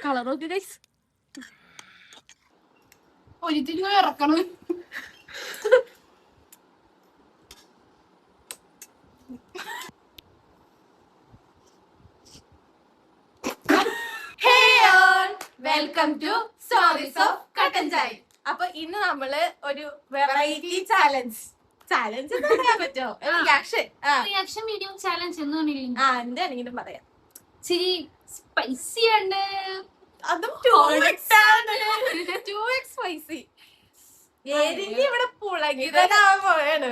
കളറൊക്കെ ഗൈസ് ഒരിത്തിരി ഇറക്കണം. വെൽക്കം ടു സ്റ്റോറീസ് ഓഫ് കട്ടൻ ചായ്. അപ്പൊ ഇന്ന് നമ്മള് ഒരു വെറൈറ്റി ചാലഞ്ച് പറയാൻ പറ്റോ? റിയാക്ഷൻ വീഡിയോ ചാലഞ്ച് എന്താണെങ്കിലും പറയാം. ഇച്ചിരി സ്പൈസി ആണ്, അതും 2x സ്പൈസി. ഏതിന്റെ ഇവിടെ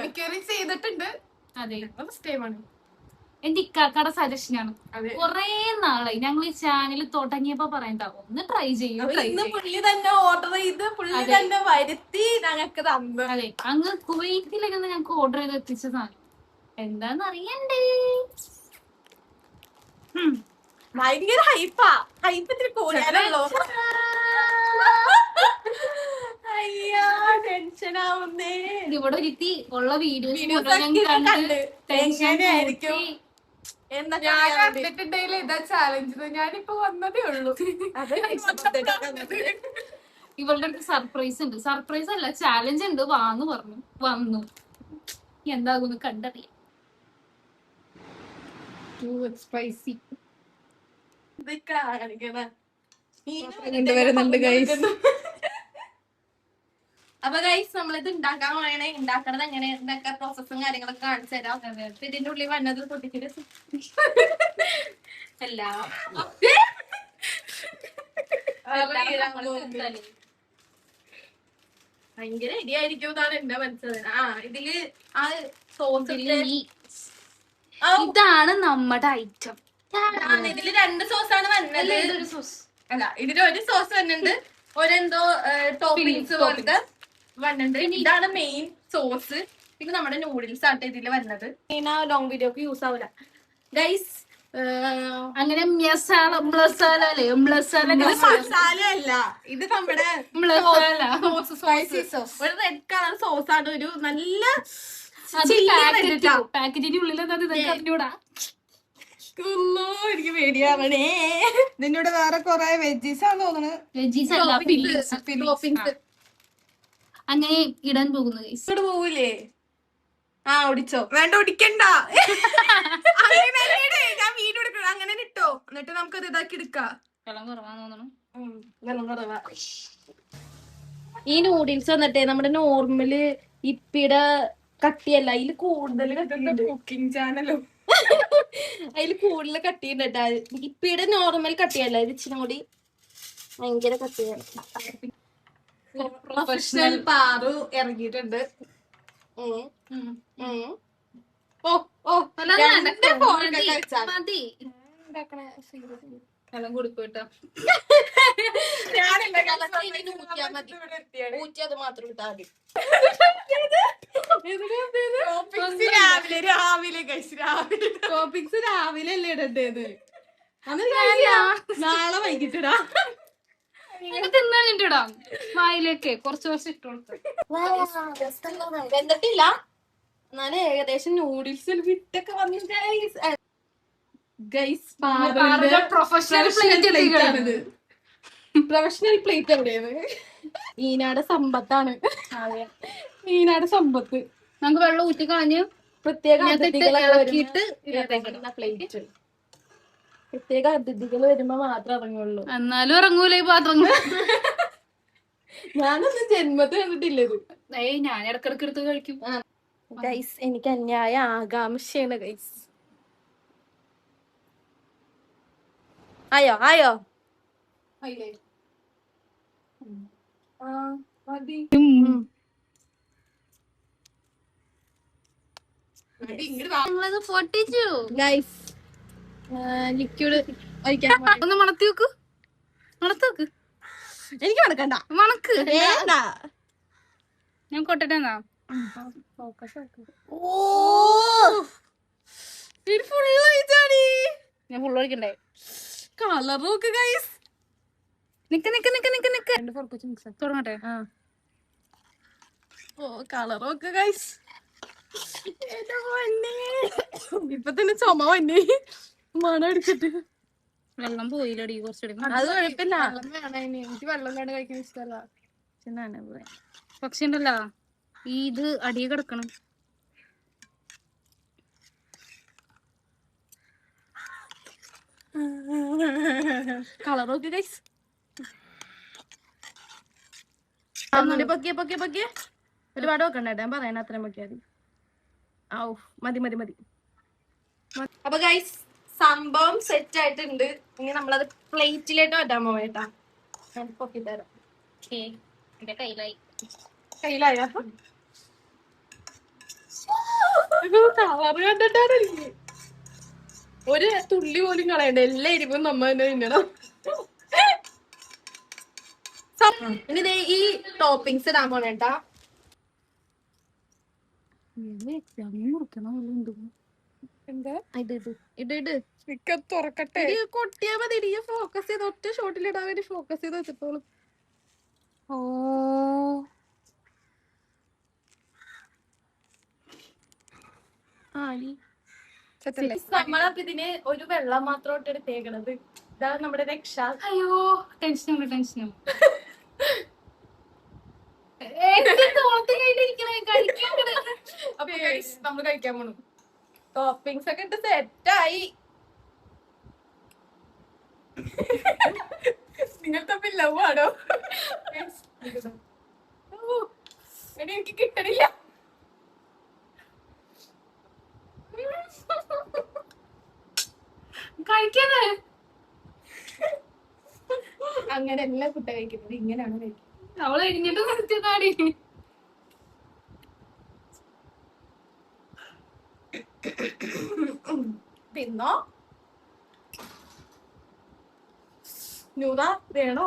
മിക്കവാറും ചെയ്തിട്ടുണ്ട്. അതെ, ഫസ്റ്റ് ടൈമാണ്. എന്റെ ഇക്കാക്കയുടെ സജഷനാണ്. കൊറേ നാളായി ഞങ്ങൾ ഈ ചാനൽ തുടങ്ങിയപ്പോ പറയണ്ടാവും ഒന്ന് ട്രൈ ചെയ്യും. ഇന്ന് പുള്ളി തന്നെ ഓർഡർ ചെയ്ത് പുള്ളി തന്നെ വരുത്തി ഞങ്ങൾക്ക് തന്നു. അതെ, അങ്ങ് കുവൈറ്റിലൊക്കെ ഞങ്ങൾക്ക് ഓർഡർ ചെയ്ത് എത്തിച്ചതാണ്. എന്താന്ന് അറിയണ്ടേ? ഭയങ്കര ഹൈപ്പ് ഇത്തിരി കൂടാനല്ലോ. അയ്യോ ടെൻഷനാവുന്നേ. ഇവിടെ ഒരുത്തി ഉള്ള വീഡിയോസ് എങ്ങനെയായിരിക്കും ഞാൻ കണ്ടിട്ടുണ്ടെങ്കിൽ ഇതാ ചാലഞ്ച്. ഞാനിപ്പോ വന്നതേ ഉള്ളൂ. ഇവളുടെ അടുത്ത് സർപ്രൈസ് ഉണ്ട്. സർപ്രൈസ് അല്ല, ചാലഞ്ച് ഉണ്ട്. വാന്ന് പറഞ്ഞു, വന്നു. എന്താകുന്നു കണ്ടറിയാം. സ്പൈസി വരുന്നുണ്ട് ഗൈസ്. അപ്പൊ ഗൈസ് നമ്മളിത് ഉണ്ടാക്കാൻ വേണേ ഉണ്ടാക്കണത് എങ്ങനെ എന്തൊക്കെ പ്രോസസ്സും കാര്യങ്ങളൊക്കെ കാണിച്ചു തരാം. ഇതിന്റെ ഉള്ളിൽ വന്നത് പൊട്ടിച്ചിട്ട് എല്ലാം ഭയങ്കര ഇടിയായിരിക്കും എന്നാണ് എന്റെ മനസ്സിൽ. ഇതില് ആ സോസില് ഇതാണ് നമ്മുടെ ഐറ്റം. ഇതില് 2 സോസാണ് വന്നത്. അല്ല, ഇതില് ഒരു സോസ് വന്നിട്ടുണ്ട്, ഒരെന്തോ ടോപ്പിങ്സ് പോലത്തെ വന്നിട്ടുണ്ട്. ഇതാണ് മെയിൻ സോസ്. പിന്നെ നമ്മുടെ നൂഡിൽസ് ആട്ടെ ഇതില് വരുന്നത്. ലോങ് വീഡിയോക്ക് യൂസ് ആവില്ല ഗൈസ്. അങ്ങനെ മസാല അല്ല, ഇത് നമ്മുടെ ഒരു റെഡ് കളർ സോസാണ്. ഒരു നല്ല പാക്കറ്റിന്റെ ഉള്ളിൽ എനിക്ക് പേടിയാവണേ. ഇതിന്റെ വേറെ കൊറേ വെജീസ് ആണ് തോന്നുന്നത്. വെജീസ് അല്ല, ടോപ്പിങ്സ്. അങ്ങനെ ഇടാൻ പോകുന്നു. ഇങ്ങോട്ട് പോവൂലേ? ഓടിച്ചോ? വേണ്ട, ഓടിക്കണ്ട. ഞാൻ വീഡിയോ എടുക്കണം. അങ്ങനെ ഇട്ടോ, എന്നിട്ട് നമുക്കത് ഇതാക്കി എടുക്കാം. വെള്ളം കുറവാന്ന് തോന്നുന്നു. വെള്ളം കുറവാ. ഈ നൂഡിൽസ് വന്നിട്ടേ നമ്മുടെ നോർമല് ഇപ്പിടെ കട്ടിയല്ല, അതില് കൂടുതൽ കുക്കിംഗ് ചാനലോ അതില് കൂടുതൽ കട്ടിയുണ്ടാ. ഇപ്പിടെ നോർമൽ കട്ടിയല്ല, ഇത് ഇച്ചിരി കൂടി ഭയങ്കര കട്ടിയാണ്. പ്രൊഫഷണൽ പാറു ഇറങ്ങിയിട്ടുണ്ട്. വെള്ളം കൊടുക്കട്ടോ. അത് മാത്രം ഇട്ടാൽ മതി. ടോപ്പിക്സ് രാവിലെ അല്ലേ ഇടണ്ടേത്? നാളെ വൈകിട്ടിടാ. തിന്നിടാം വായിലേക്ക് കുറച്ച് ഇട്ട് കൊടുത്തു. വെന്തിട്ടില്ല, എന്നാലും ഏകദേശം നൂഡിൽസ് വിട്ടൊക്കെ വന്നിട്ട് പ്രൊഫഷണൽ പ്ലേറ്റ് എവിടെയാണ്? ഈനാട് സമ്പത്താണ്. ഈനാട് സമ്പത്ത്. നമുക്ക് വെള്ളം ഊറ്റി കളഞ്ഞ് പ്രത്യേക പ്ലേറ്റ്. പ്രത്യേക അതിഥികൾ വരുമ്പോ മാത്രം ഇറങ്ങുള്ളൂ. എന്നാലും ഇറങ്ങൂല ഈ പാത്രം. ഞാനൊന്നും ജന്മത്തിൽ കണ്ടിട്ടില്ലത്. ഞാൻ ഇടക്കിടക്ക് എടുത്ത് കഴിക്കും. ഗൈസ്, എനിക്ക് അന്യായ ആകാംക്ഷയാണ് ഗൈസ്. ആയോ ഞങ്ങളത് പൊട്ടിച്ചു ഗൈസ്. ലിക്വിഡ് ഒഴിക്കാൻ ഒന്ന് മണത്തി വെക്ക്. എനിക്ക് മണക്കണ്ട. മണക്ക് വേണ്ട. ഞാൻ കൊട്ടട്ടെ. ഞാൻ ഫുള്ള് ഒഴിക്കണ്ടേ? കളറൊക്കെ ഗൈസ്. നിക്ക് തുടങ്ങട്ടെ. കളറൊക്കെ ഗൈസ്. ഇപ്പൊ തന്നെ ചുമ വന്നെ മണം അടിച്ചിട്ട്. വെള്ളം പോയില്ലടി കുറച്ചുകൂടി. അത് കുഴപ്പമില്ല. എനിക്ക് വെള്ളം കണ്ട് കഴിക്കാൻ ഇഷ്ടമല്ല. പക്ഷെ ഉണ്ടല്ലോ ഇത് അടിയെ കിടക്കണം. കളർ നോക്കി ഗൈസ്. പൊക്കിയ പൊക്കിയ പൊക്കിയ ഒരുപാട് വെക്കണ്ട. ഞാൻ പറയണ അത്രയും പൊക്കിയാ മതി. മതി മതി മതി. അപ്പൊ ഗൈസ് സംഭവം സെറ്റ് ആയിട്ടുണ്ട്. ഇനി നമ്മളത് പ്ലേറ്റിലേക്ക് മാറ്റാൻ പോവേട്ടാ. ഞാൻ പൊക്കി തരാം. എന്റെ കയ്യിലായി. കയ്യിലായോ? കളറ് കണ്ടിട്ടാണ് എനിക്ക് ഒരു തുള്ളി പോലും കളയണ്ട. എല്ലാ എരിവും നമ്മ തന്നെ തിന്നണം. ഇനി ദേ ഈ ടോപ്പിങ്സ് ഇടാൻ പോണേട്ടാ. എന്താ ഇട് തുറക്കട്ടെ? കൊട്ടിയാ മതി. ഫോക്കസ് ചെയ്ത് ഒറ്റ ഷോട്ടിൽ ഇടാൻ വേണ്ടി ഫോക്കസ് ചെയ്ത് വെച്ചിട്ടോളൂ. ഓ നമ്മളപ്പ ഇതിന് ഒരു വെള്ളം മാത്രം ഇട്ട് എടുത്തേക്കണത്. ഇതാണ് നമ്മുടെ രക്ഷ. അയ്യോ ടെൻഷൻ അപ്പൊ നമ്മള് കഴിക്കാൻ പോണു. ടോപ്പിങ്സ് ഒക്കെ ഇട്ട് സെറ്റായി. നിങ്ങൾ തമ്മിൽ ലവ് ആണോ? എനിക്ക് കിട്ടണില്ല. കഴിക്കാതെ അങ്ങനെ എല്ലാ കുട്ട കഴിക്കുന്നത് ഇങ്ങനെയാണ് കഴിക്കുന്നത്. അവള് എരിഞ്ഞിട്ട് നിർത്തിയതാടി. തിന്നോ നൂറ വേണോ?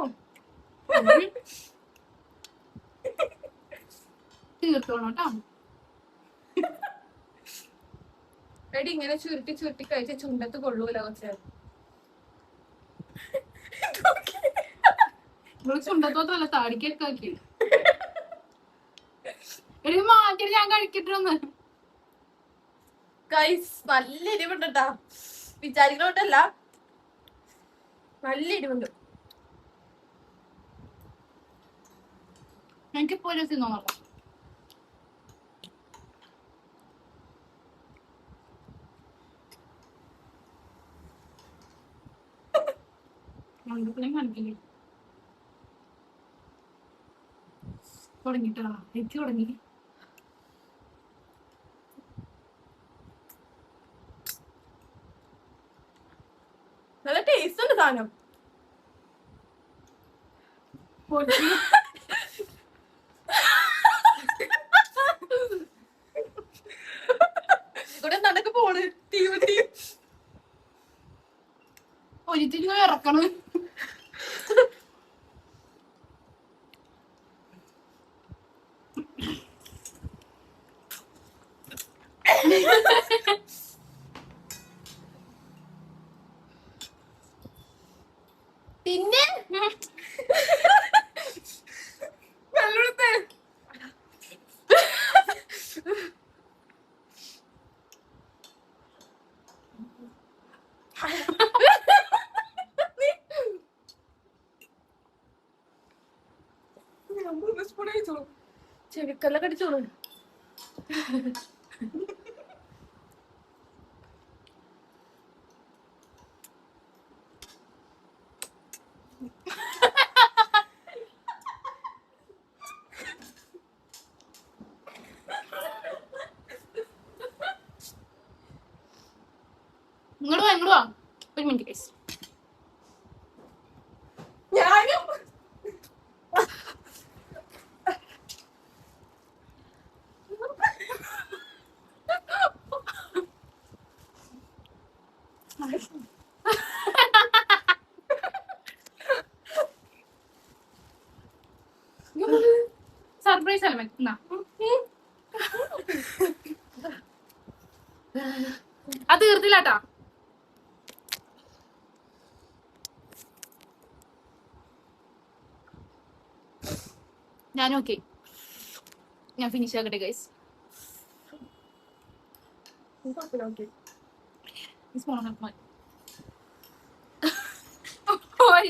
തീർത്തോണോട്ടോ. എടി ഇങ്ങനെ ചുരുട്ടി ചുരുട്ടി കഴിച്ച ചുണ്ടത്ത് കൊള്ളൂല. കുറച്ച് നമ്മള് ചുണ്ടത്തോട്ടല്ല താടിക്കൊക്കെ ആക്കി. എടി മാറ്റി ഞാൻ കഴിക്കട്ടൊന്ന്. ഗൈസ് നല്ല എരിവുണ്ടാ. വിചാരിക്കണോട്ടല്ല, നല്ല എരിവുണ്ട്. എനിക്കിപ്പോ ഒരു തിന്നോളാം. കാണിക്കില്ലേ തുടങ്ങിട്ടാ എനിക്ക് തുടങ്ങി. നല്ല ടേസ്റ്റ് ഉണ്ട് സാധനം. ഇവിടെ നടക്ക് പോണ് തീവണ്ടി ഒരിത്തിരി ഇറക്കണം. പിന്നെ വെള്ളത്തെ ചെവിക്കെല്ലാം കടിച്ചോളൂ. ഇങ്ങോട്ട് വാ ഒരു മിനിറ്റ് കേസ്. ഞാനും സർപ്രൈസ് അല്ലേ എന്നാ അത് തീർത്തില്ലാട്ടാ. ഞാനും ഓക്കെ. ഞാൻ ഫിനിഷ് ആക്കട്ടെ ഗൈസ്.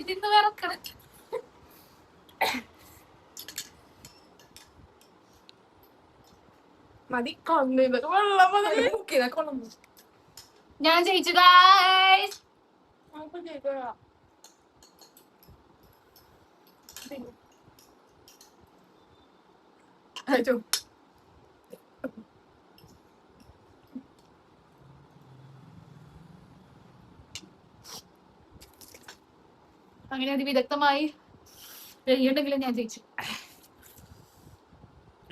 ഇതിന്ന് വിറക്കണം. മതി കൊള്ളില്ല വെള്ളം കൊള്ളും. ഞാൻ ജയിച്ചു ഗൈസ്. അങ്ങനെ അതിവിദഗ്ധമായി കഴിയുണ്ടെങ്കിലും ഞാൻ ജയിച്ചു.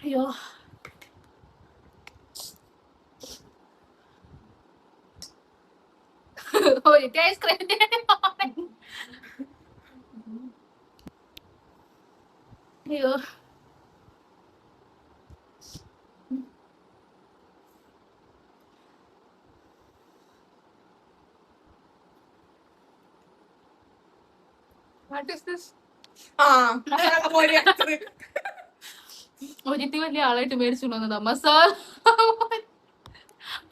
അയ്യോ ഐസ്ക്രീം. അയ്യോ What is this? ഒരിത്തി വലിയ ആളായിട്ട് മേടിച്ചു വന്നതാ മസാല.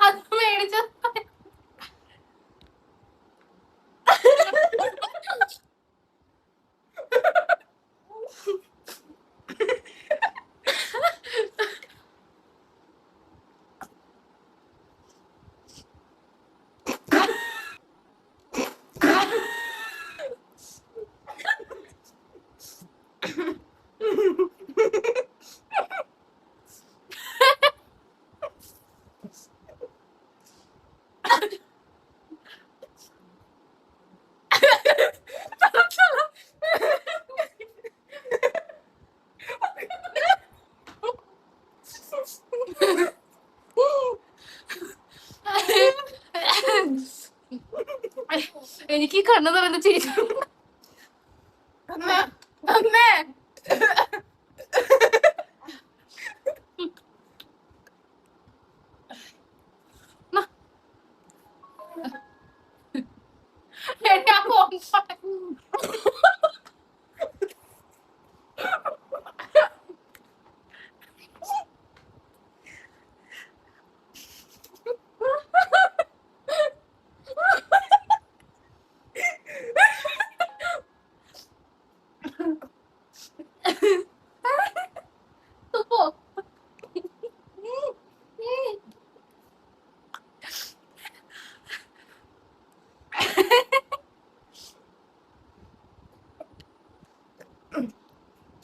അത് മേടിച്ച എനിക്ക് കണ്ണു തുറന്ന് ചിരിച്ചു.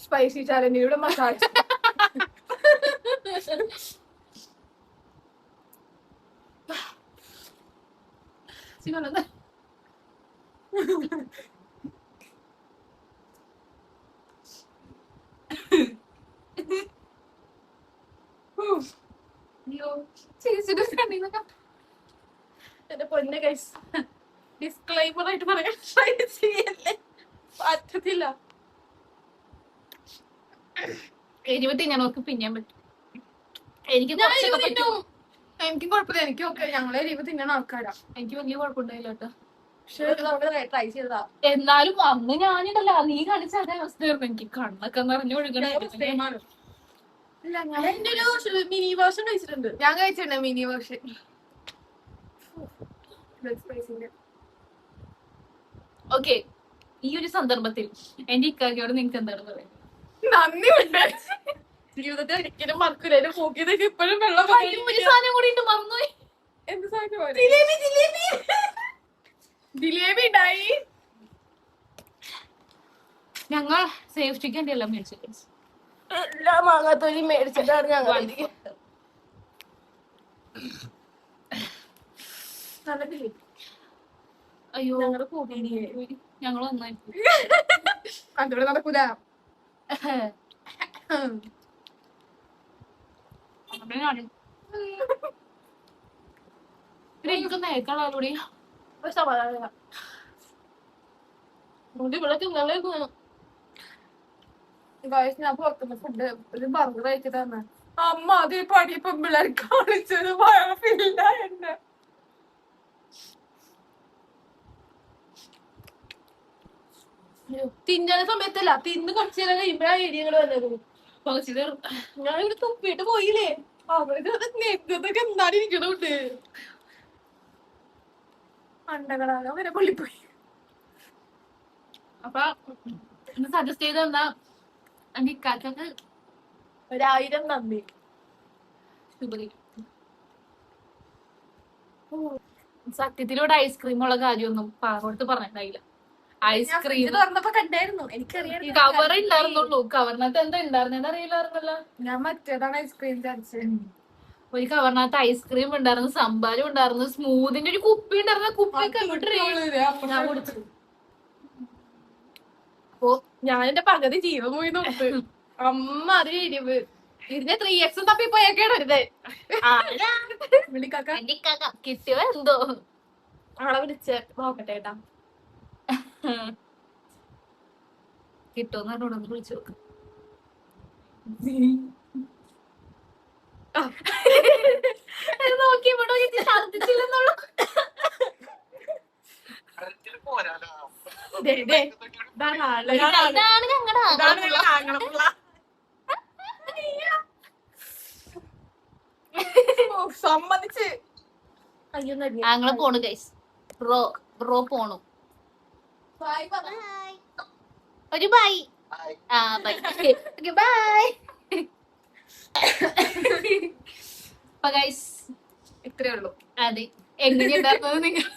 Spicy challenge ഇവിടെ മസാല. എന്റെ പൊന്നെ ഗൈസ്, ഡിസ്ക്ലൈമർ ആയിട്ട് പറയാൻ ട്രൈ ചെയ്യല്ലേ, പറ്റത്തില്ല. 70 ഞങ്ങൾക്ക് പിന്നെയും പറ്റും. എനിക്ക് എനിക്കും കുഴപ്പമില്ല, എനിക്കും ഒക്കെ. ഞങ്ങളെ ലീവ് തിന്നണ ആൾക്കാരാ. എനിക്ക് വലിയ കുഴപ്പമുണ്ടായില്ല കേട്ടോ. ട്രൈ ചെയ്തതാ. എന്നാലും അന്ന് ഞാനിടല്ല, നീ കാണിച്ച അതേ അവസ്ഥയായിരുന്നു. എനിക്ക് കണ്ണൊക്കെ നിറഞ്ഞു ഒഴുകണ. എന്റെ ഒരു മിനി വേർഷൻ കഴിച്ചിട്ടുണ്ട്. ഞാൻ കഴിച്ചിട്ടുണ്ട് മിനി വേർഷൻ. ഓക്കെ, ഈ ഒരു സന്ദർഭത്തിൽ എന്റെ ഇക്കാക്കയോട് നിങ്ങൾക്ക് എന്താണ് പറയുന്നത്? നന്ദിയുണ്ട്. ജീവിതത്തിൽ ഒരിക്കലും മറക്കില്ല. പോക്കിയതൊക്കെ ഇപ്പോഴും വെള്ളം ഒരു സാധനം കൂടി ഉണ്ട്, മറന്നുപോയി. എന്ത് സാധനം? ജിലേബി ജിലേബി ഉണ്ടായി. ഞങ്ങൾ സേഫ്റ്റിക്ക് വേണ്ടി എല്ലാം മേടിച്ചിട്ട് എല്ലാം മാങ്ങാത്തൊലി മേടിച്ചിട്ടാണ് ഞങ്ങൾ നടക്കില്ലേ. അയ്യോ ഞങ്ങളുടെ കൂട്ടി ഞങ്ങൾ നന്നായി. അതോടെ നടക്കൂല. എനിക്ക് നേക്കാളൂടി സമാധാന ഇവിടെ തിന്നാളെ ഞാൻ പുറത്തുനിന്ന് ഫുഡ് ഒരു ബർഗർ കഴിച്ചിട്ടാണ് അമ്മ അത് പടി പെമ്പിള്ളേർ കാണിച്ചത്. വഴപ്പില്ല എന്നെ. തിന്നുന്ന സമയത്തല്ല, തിന്ന് കുറച്ചു നേരം കഴിയുമ്പോഴാണ് ഏരിയകൾ വന്നത്. ഞാൻ ഇവിടെ തുപ്പിയിട്ട് പോയില്ലേ, അവരൊക്കെ എന്താണ് ഇരിക്കണോട്ട്. അണ്ടകളാണ് അവരെ പൊള്ളിപ്പോയി. അപ്പൊ സജസ്റ്റ് ചെയ്തെന്താ എന്റെ ഇക്കാക്കൊക്കെ 1000 നന്ദി. ശുഭതി. സത്യത്തിലൂടെ ഐസ്ക്രീമുള്ള കാര്യമൊന്നും പാറോടുത്ത് പറഞ്ഞിട്ടുണ്ടായില്ല. ഐസ്ക്രീം തുറന്നപ്പോ കണ്ടായിരുന്നു, എനിക്കറിയാം. കവർ ഉണ്ടായിരുന്നുള്ളൂ. കവറിനകത്ത് എന്താ ഉണ്ടായിരുന്നെന്ന് അറിയില്ലായിരുന്നല്ലോ. ഞാൻ മറ്റേതാണ് ഐസ്ക്രീം ചാൻസ്. ഒരു കവറിനകത്ത് ഐസ്ക്രീം ഉണ്ടായിരുന്നു, സംഭാരം ഉണ്ടായിരുന്നു, സ്മൂതിന്റെ ഒരു കുപ്പി ഉണ്ടായിരുന്നു. കുപ്പിയൊക്കെ ഞാൻ കുടിച്ചു. അപ്പൊ ഞാൻ എന്റെ പകുതി ജീവൻ പോയി നോക്ക്. അമ്മ അതിന് എരിവ്. ഇതിന്റെ 3x തപ്പി പോയേക്കാണ് വരുന്നത്. വിളിക്കാക്ക കിട്ടിയോ എന്തോ ആളെ വിളിച്ച് നോക്കട്ടെ കേട്ടാ. കിട്ടുമെന്ന് പറഞ്ഞോടൊന്ന് വിളിച്ചു നോക്ക്. നോക്കി ഇവിടെ ഛർദിച്ചില്ലെന്നുള്ളു. ഇതാണ് ആള്. ഇതാണ് ഞങ്ങളുടെ ആങ്ങളപ്പുള്ള. സമ്മതിച്ച്. അയ്യോ ഞങ്ങള് പോണു ഗൈസ്. ബ്രോ പോണു. ഒരു ബൈ. ആ ബൈ. ബൈ. അപ്പൊ ഗൈസ് ഇത്രേ ഉള്ളൂ. അതെ, എങ്ങനെയുണ്ടായിരുന്നത് നിങ്ങൾ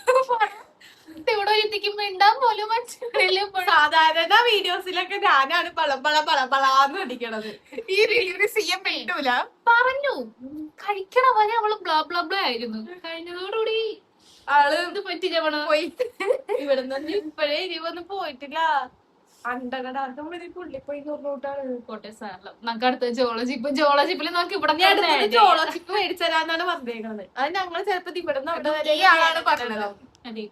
ഇവിടെ എത്തിക്കുമ്പോ ഉണ്ടാൻ പോലും മനസ്സിലായില്ല. സാധാരണ വീഡിയോസിലൊക്കെ ഞാനാണ് പളപ്പളന്ന് അടിക്കണത്. ഈ വീഡിയോയിൽ CM കിട്ടൂല. പറഞ്ഞു കഴിക്കണ വരെ അവള് ബ്ലാ ബ്ലാ ബ്ലാ ആയിരുന്നു. കഴിഞ്ഞതോടുകൂടി ആള് ഇത് പറ്റില്ല പോയി. ഇവിടെ നിന്ന് ഇപ്പഴേ എരിവൊന്നും പോയിട്ടില്ല. അണ്ടകടാക്കം വരെ പുള്ളിപ്പോയി നോട്ടാണ്. കോട്ടെ സാറല്ല. നമുക്ക് അടുത്ത ജോളജിപ്പില് നമുക്ക് ഇവിടെ ചോളച്ചിപ്പ് മേടിച്ചരാന്നാണ് പറഞ്ഞേക്കുന്നത്. അത് ഞങ്ങൾ ചെലപ്പോ ഇവിടെ നിന്ന് അവിടെ വരെ ആളാണ് പറഞ്ഞത്. അതെ,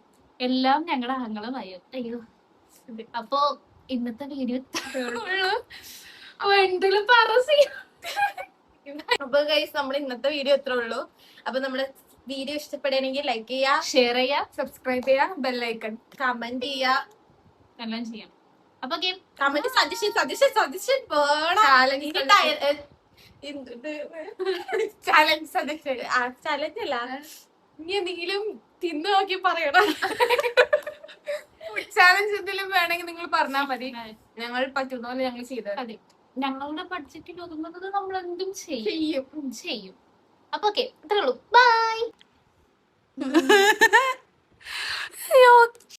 എല്ലാം ഞങ്ങളുടെ ആങ്ങളമായോ. അയ്യോ, അപ്പൊ ഇന്നത്തെ വീഡിയോ എന്തെങ്കിലും അപ്പൊ ഗൈസ് നമ്മുടെ ഇന്നത്തെ വീഡിയോ ഇത്രേ ഉള്ളൂ. അപ്പൊ നമ്മുടെ വീഡിയോ ഇഷ്ടപ്പെടുകയാണെങ്കിൽ ലൈക്ക് ചെയ്യാ, ഷെയർ ചെയ്യാ, സബ്സ്ക്രൈബ് ചെയ്യാ, ബെല്ലൈക്കൺ കമന്റ് ചെയ്യാ, എല്ലാം ചെയ്യാം. അപ്പൊ കമന്റ് സജഷൻ വേണം. ചലഞ്ച് അല്ല, ഇനി എന്തെങ്കിലും തിന്നു നോക്കി പറയണം. ചാലഞ്ച് എന്തെങ്കിലും വേണമെങ്കിൽ നിങ്ങൾ പറഞ്ഞാൽ മതി. ഞങ്ങൾ പറ്റുന്ന പോലെ ഞങ്ങൾ ചെയ്തത്. അതെ, ഞങ്ങളുടെ ബഡ്ജറ്റിൽ ഒതുങ്ങുന്നത് നമ്മൾ എന്തും ചെയ്യും. അപ്പൊ ഓക്കെ, ഇത്രേ ഉള്ളൂ. ബൈ.